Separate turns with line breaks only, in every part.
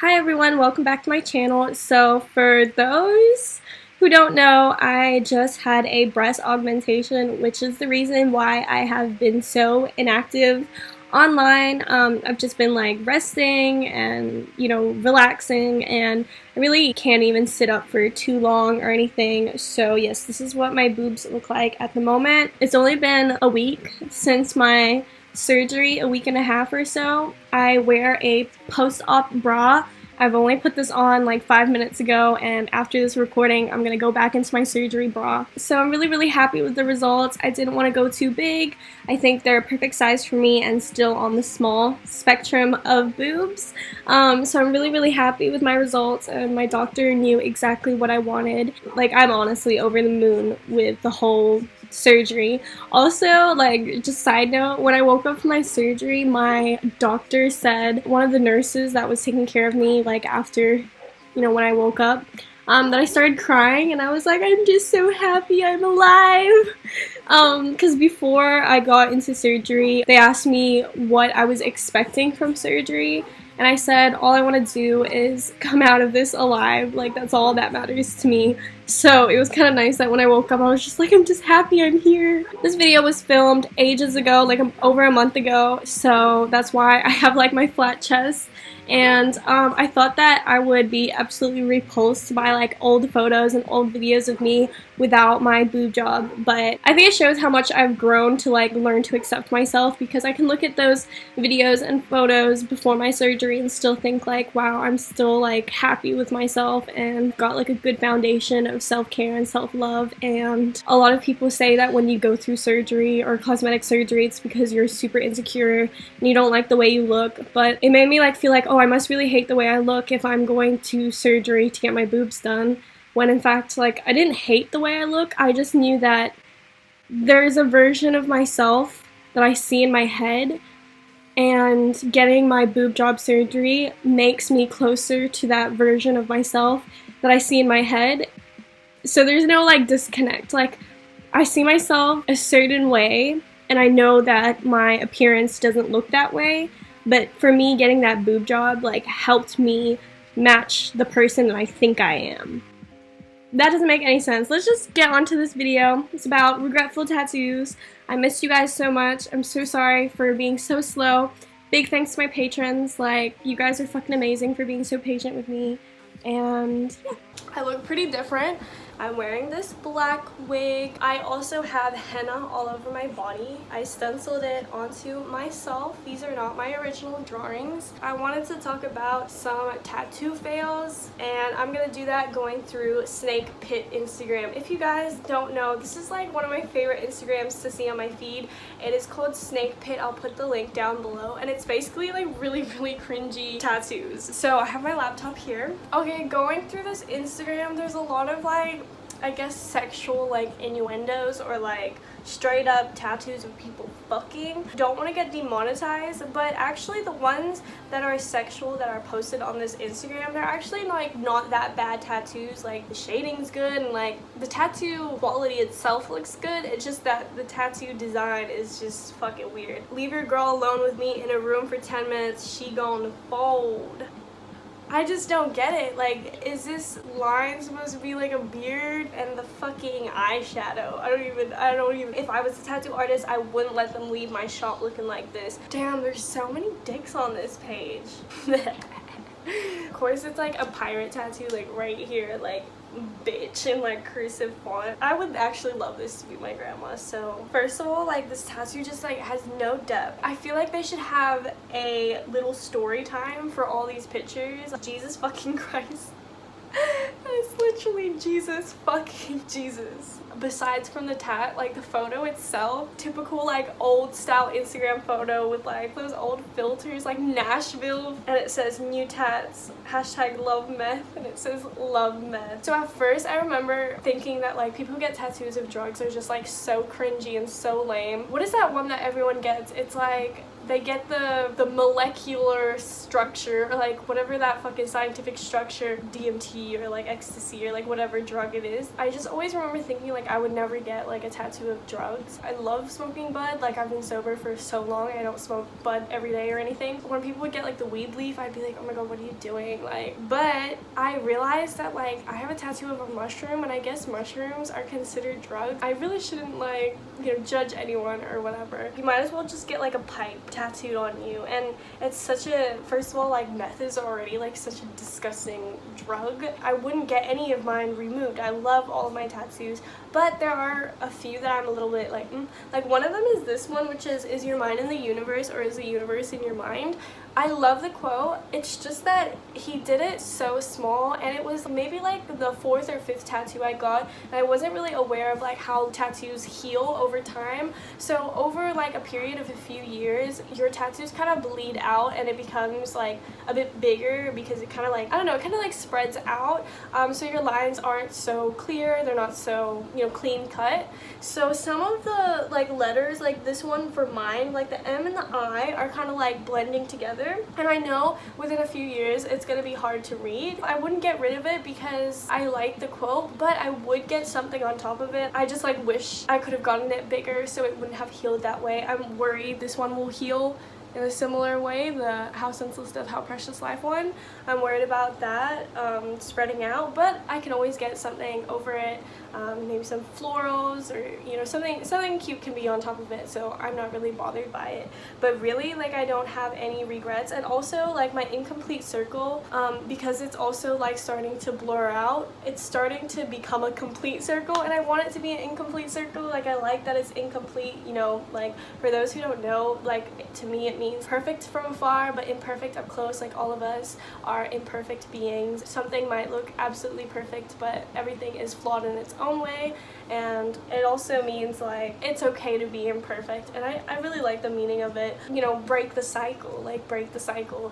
Hi everyone, welcome back to my channel. So for those who don't know, I just had a breast augmentation, which is the reason why I have been so inactive online. I've just been like resting and, relaxing, and I really can't even sit up for too long or anything. So yes, this is what my boobs look like at the moment. It's only been a week since my surgery, a week and a half or so. I wear a post-op bra. I've only put this on like 5 minutes ago, and after this recording I'm gonna go back into my surgery bra. So I'm really happy with the results. I didn't want to go too big. I think they're a perfect size for me and still on the small spectrum of boobs. So I'm really happy with my results, and my doctor knew exactly what I wanted. Like, I'm honestly over the moon with the whole surgery. Also, like, just side note, when I woke up from my surgery, my doctor said, one of the nurses that was taking care of me, like, after, when I woke up, that I started crying, and I was like, I'm just so happy I'm alive. Because before I got into surgery, they asked me what I was expecting from surgery, and I said, all I want to do is come out of this alive. Like, that's all that matters to me. So it was kind of nice that when I woke up, I was just like, I'm just happy I'm here. This video was filmed ages ago, like over a month ago, so that's why I have like my flat chest. And I thought that I would be absolutely repulsed by like old photos and old videos of me without my boob job, but I think it shows how much I've grown to like learn to accept myself, because I can look at those videos and photos before my surgery and still think like, wow, I'm still like happy with myself and got like a good foundation of self-care and self-love. And a lot of people say that when you go through surgery or cosmetic surgery, it's because you're super insecure and you don't like the way you look. But it made me like feel like, oh, I must really hate the way I look if I'm going to surgery to get my boobs done, when in fact, like, I didn't hate the way I look. I just knew that there's a version of myself that I see in my head, and getting my boob job surgery makes me closer to that version of myself that I see in my head. So there's no like disconnect. Like, I see myself a certain way, and I know that my appearance doesn't look that way, but for me, getting that boob job like helped me match the person that I think I am. That doesn't make any sense. Let's just get on to this video. It's about regretful tattoos. I missed you guys so much. I'm so sorry for being so slow. Big thanks to my patrons. Like, you guys are fucking amazing for being so patient with me. And yeah, I look pretty different. I'm wearing this black wig. I also have henna all over my body. I stenciled it onto myself. These are not my original drawings. I wanted to talk about some tattoo fails, and I'm gonna do that going through Snake Pit Instagram. If you guys don't know, this is like one of my favorite Instagrams to see on my feed. It is called Snake Pit. I'll put the link down below, and it's basically like really cringy tattoos. So I have my laptop here. Okay, going through this Instagram, there's a lot of like, I guess, sexual like innuendos or like straight up tattoos of people fucking. Don't want to get demonetized, but actually the ones that are sexual that are posted on this Instagram, they're actually like not that bad tattoos. Like, the shading's good and like the tattoo quality itself looks good. It's just that the tattoo design is just fucking weird. Leave your girl alone with me in a room for 10 minutes, she gon' fold. I just don't get it. Like, is this line supposed to be like a beard and the fucking eyeshadow? I don't even, if I was a tattoo artist, I wouldn't let them leave my shop looking like this. Damn, there's so many dicks on this page. Of course, it's like a pirate tattoo, like right here, like bitch in like cursive font. I would actually love this to be my grandma. So first of all, like, this tattoo just like has no depth. I feel like they should have a little story time for all these pictures. Jesus fucking Christ. It's literally Jesus fucking Jesus. Besides from the tat, like the photo itself, typical like old style Instagram photo with like those old filters, like Nashville, and it says new tats, hashtag love meth, and it says love meth. So at first I remember thinking that like people who get tattoos of drugs are just like so cringy and so lame. What is that one that everyone gets? It's like they get the molecular structure, or like whatever that fucking scientific structure, DMT or like ecstasy or like whatever drug it is. I just always remember thinking like I would never get like a tattoo of drugs. I love smoking bud. Like I've been sober for so long. I don't smoke bud every day or anything. When people would get like the weed leaf, I'd be like, oh my god, what are you doing? Like, but I realized that like I have a tattoo of a mushroom, and I guess mushrooms are considered drugs. I really shouldn't like, you know, judge anyone or whatever. You might as well just get like a pipe tattooed on you. And it's such a, first of all, like meth is already like such a disgusting drug. I wouldn't get any of mine removed. I love all of my tattoos, but there are a few that I'm a little bit like like one of them is this one, which is your mind in the universe, or is the universe in your mind? I love the quote. It's just that he did it so small, and it was maybe like the 4th or 5th tattoo I got, and I wasn't really aware of like how tattoos heal over time. So over like a period of a few years, your tattoos kind of bleed out and it becomes like a bit bigger, because it kind of like, I don't know, it kind of like spreads out. So your lines aren't so clear, they're not so, you know, clean cut. So some of the like letters, like this one for mine, like the M and the I are kind of like blending together. And I know within a few years it's gonna be hard to read. I wouldn't get rid of it because I like the quote, but I would get something on top of it. I just like wish I could have gotten it bigger so it wouldn't have healed that way. I'm worried this one will heal in a similar way, the How Senseless Death, How Precious Life one. I'm worried about that spreading out, but I can always get something over it, maybe some florals, or you know, something cute can be on top of it, so I'm not really bothered by it. But really, like, I don't have any regrets. And also like my incomplete circle, because it's also like starting to blur out, it's starting to become a complete circle, and I want it to be an incomplete circle. Like I like that it's incomplete, you know, like for those who don't know, like to me it means perfect from afar but imperfect up close. Like all of us are imperfect beings. Something might look absolutely perfect, but everything is flawed in its own way. And it also means like it's okay to be imperfect, and I really like the meaning of it. You know, break the cycle, like break the cycle.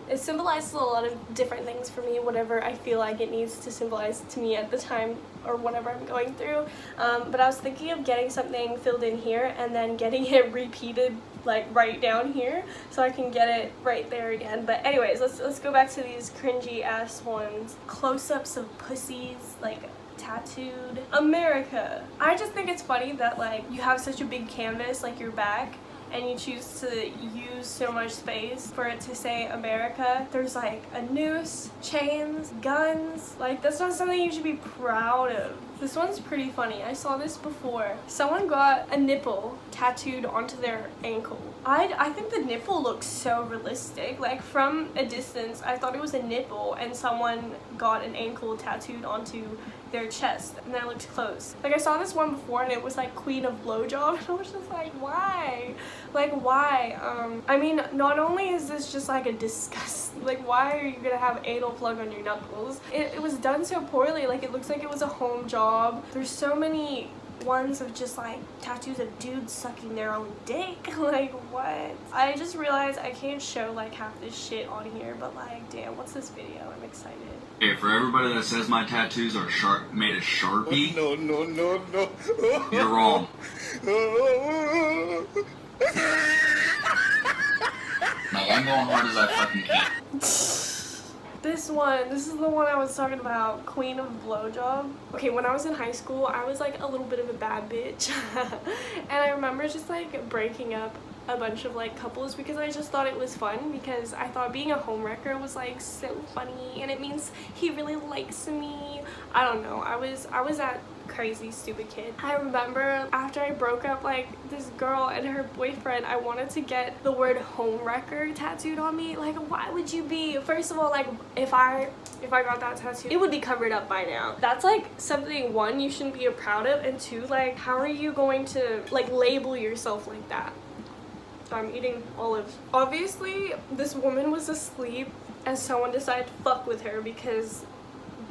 It symbolizes a lot of different things for me, whatever I feel like it needs to symbolize to me at the time or whatever I'm going through. But I was thinking of getting something filled in here and then getting it repeated like right down here so I can get it right there again. But anyways, let's go back to these cringy ass ones. Close-ups of pussies, like tattooed. America. I just think it's funny that like you have such a big canvas like your back, and you choose to use so much space for it to say America. There's like a noose, chains, guns. Like that's not something you should be proud of. This one's pretty funny. I saw this before. Someone got a nipple tattooed onto their ankle. I think the nipple looks so realistic. Like from a distance, I thought it was a nipple, and someone got an ankle tattooed onto their chest, and then I looked close. Like I saw this one before, and it was like Queen of Blowjob, and I was just like, why? Like why? I mean, not only is this just like a disgust, like why are you gonna have anal plug on your knuckles? It was done so poorly. Like it looks like it was a home job. There's so many ones of just like tattoos of dudes sucking their own dick. Like what? I just realized I can't show like half this shit on here, but like damn, what's this video? I'm excited.
Hey, for everybody that says my tattoos are made of Sharpie,
no,
you're wrong. Like, I'm going hard as I fucking can.
This is the one I was talking about, Queen of Blowjob. Okay, when I was in high school, I was like a little bit of a bad bitch. And I remember just like breaking up a bunch of like couples because I just thought it was fun, because I thought being a homewrecker was like so funny, and it means he really likes me. I don't know, I was that crazy stupid kid. I remember after I broke up like this girl and her boyfriend, I wanted to get the word homewrecker tattooed on me. Like why would you be? First of all, like if I got that tattoo, it would be covered up by now. That's like something, one, you shouldn't be proud of, and two, like how are you going to like label yourself like that? I'm eating olives. Obviously, this woman was asleep and someone decided to fuck with her, because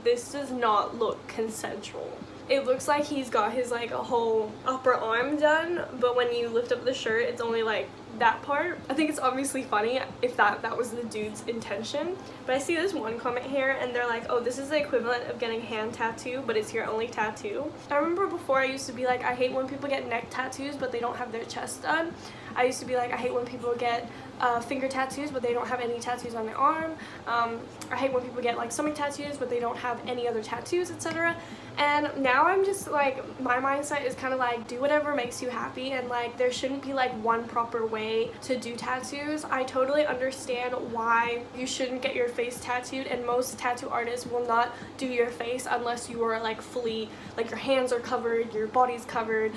this does not look consensual. It looks like he's got his like a whole upper arm done, but when you lift up the shirt, it's only like that part. I think it's obviously funny if that was the dude's intention. But I see this one comment here and they're like, oh, this is the equivalent of getting a hand tattoo, but it's your only tattoo. I remember before I used to be like, I hate when people get neck tattoos but they don't have their chest done. I used to be like, I hate when people get finger tattoos but they don't have any tattoos on their arm. I hate when people get like stomach tattoos but they don't have any other tattoos, etc. And now I'm just like, my mindset is kind of like, do whatever makes you happy, and like there shouldn't be like one proper way to do tattoos. I totally understand why you shouldn't get your face tattooed, and most tattoo artists will not do your face unless you are like fully, like your hands are covered, your body's covered.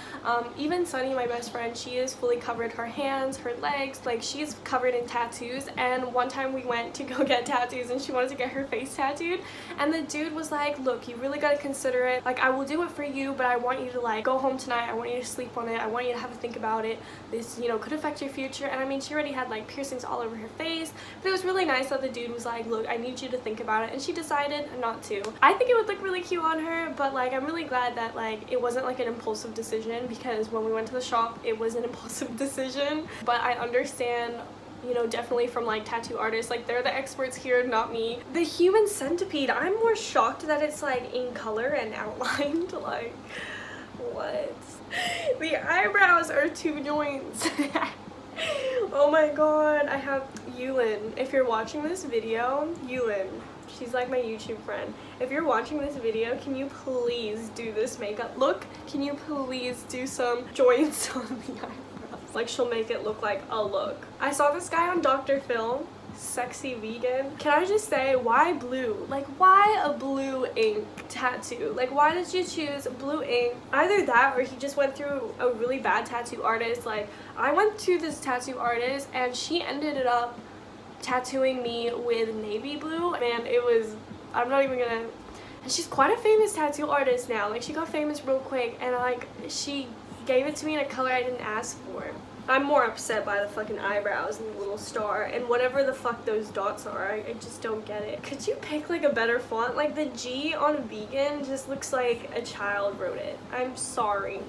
Even Sunny, my best friend, she is fully covered, her hands, her legs, like she's covered in tattoos. And one time we went to go get tattoos and she wanted to get her face tattooed, and the dude was like, look, you really gotta consider it, like I will do it for you, but I want you to like go home tonight, I want you to sleep on it, I want you to have a think about it, this, you know, could affect your future. And I mean, she already had like piercings all over her face, but it was really nice that the dude was like, look, I need you to think about it, and she decided not to. I think it would look really cute on her, but like I'm really glad that like it wasn't like an impulsive decision, because when we went to the shop it was an impulsive decision. But I understand, you know, definitely from like tattoo artists, like they're the experts here, not me. The human centipede, I'm more shocked that it's like in color and outlined. Like, what? The eyebrows are 2 joints. Oh my god. I have Yulin. If you're watching this video, Yulin, she's like my YouTube friend. If you're watching this video, can you please do this makeup look? Can you please do some joints on the eyebrows? Like, she'll make it look like a look. I saw this guy on Dr. Phil, sexy vegan. Can I just say, why blue? Like, why a blue ink tattoo? Like, why did you choose blue ink? Either that or he just went through a really bad tattoo artist. Like, I went to this tattoo artist and she ended it up tattooing me with navy blue. Man, it was, I'm not even gonna, and she's quite a famous tattoo artist now. Like, she got famous real quick, and like she gave it to me in a color I didn't ask for. I'm more upset by the fucking eyebrows and the little star and whatever the fuck those dots are. I just don't get it. Could you pick like a better font? Like the G on vegan just looks like a child wrote it. I'm sorry.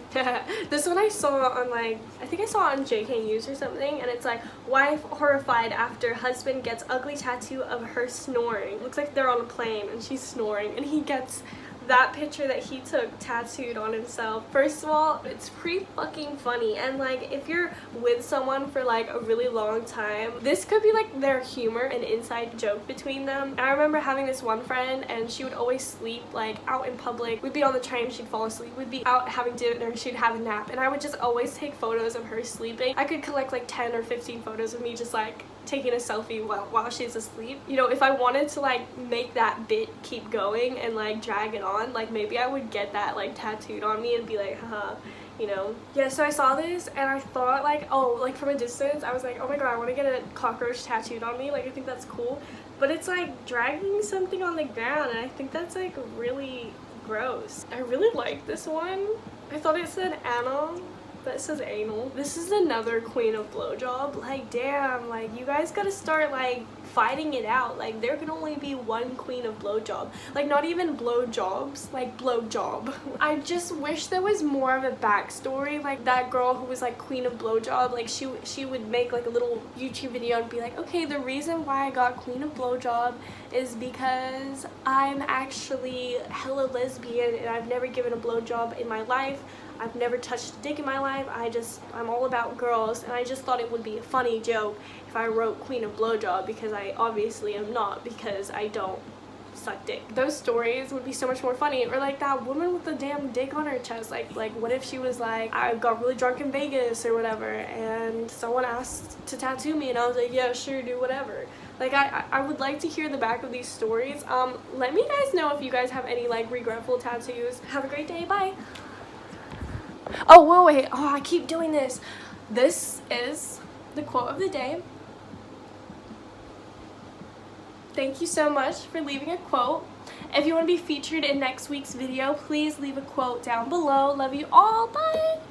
This one I saw on like, I think I saw on JK News or something, and it's like, wife horrified after husband gets ugly tattoo of her snoring. Looks like they're on a plane and she's snoring, and he gets that picture that he took tattooed on himself. First of all, it's pretty fucking funny, and like if you're with someone for like a really long time, this could be like their humor, an inside joke between them. I remember having this one friend, and she would always sleep like out in public. We'd be on the train, she'd fall asleep. We'd be out having dinner, she'd have a nap, and I would just always take photos of her sleeping. I could collect like 10 or 15 photos of me just like taking a selfie while she's asleep. You know, if I wanted to like make that bit keep going and like drag it on, like maybe I would get that like tattooed on me and be like, haha, you know. Yeah, so I saw this and I thought like, oh, like from a distance I was like, oh my god, I want to get a cockroach tattooed on me. Like, I think that's cool, but it's like dragging something on the ground, and I think that's like really gross. I really like this one. I thought it said Anna, but it says anal. This is another queen of blowjob. Like, damn, like you guys gotta start like fighting it out. Like, there can only be one queen of blowjob. Like, not even blowjobs, like blowjob. I just wish there was more of a backstory. Like that girl who was like queen of blowjob, like she would make like a little YouTube video and be like, okay, the reason why I got queen of blowjob is because I'm actually hella lesbian and I've never given a blowjob in my life. I've never touched a dick in my life. I'm all about girls, and I just thought it would be a funny joke if I wrote queen of blowjob, because I obviously am not, because I don't suck dick. Those stories would be so much more funny. Or like that woman with the damn dick on her chest. Like what if she was like, I got really drunk in Vegas or whatever, and someone asked to tattoo me, and I was like, yeah, sure, do whatever. Like, I would like to hear the back of these stories. Let me guys know if you guys have any like regretful tattoos. Have a great day. Bye. Oh, wait. Oh, I keep doing this. This is the quote of the day. Thank you so much for leaving a quote. If you want to be featured in next week's video, please leave a quote down below. Love you all. Bye.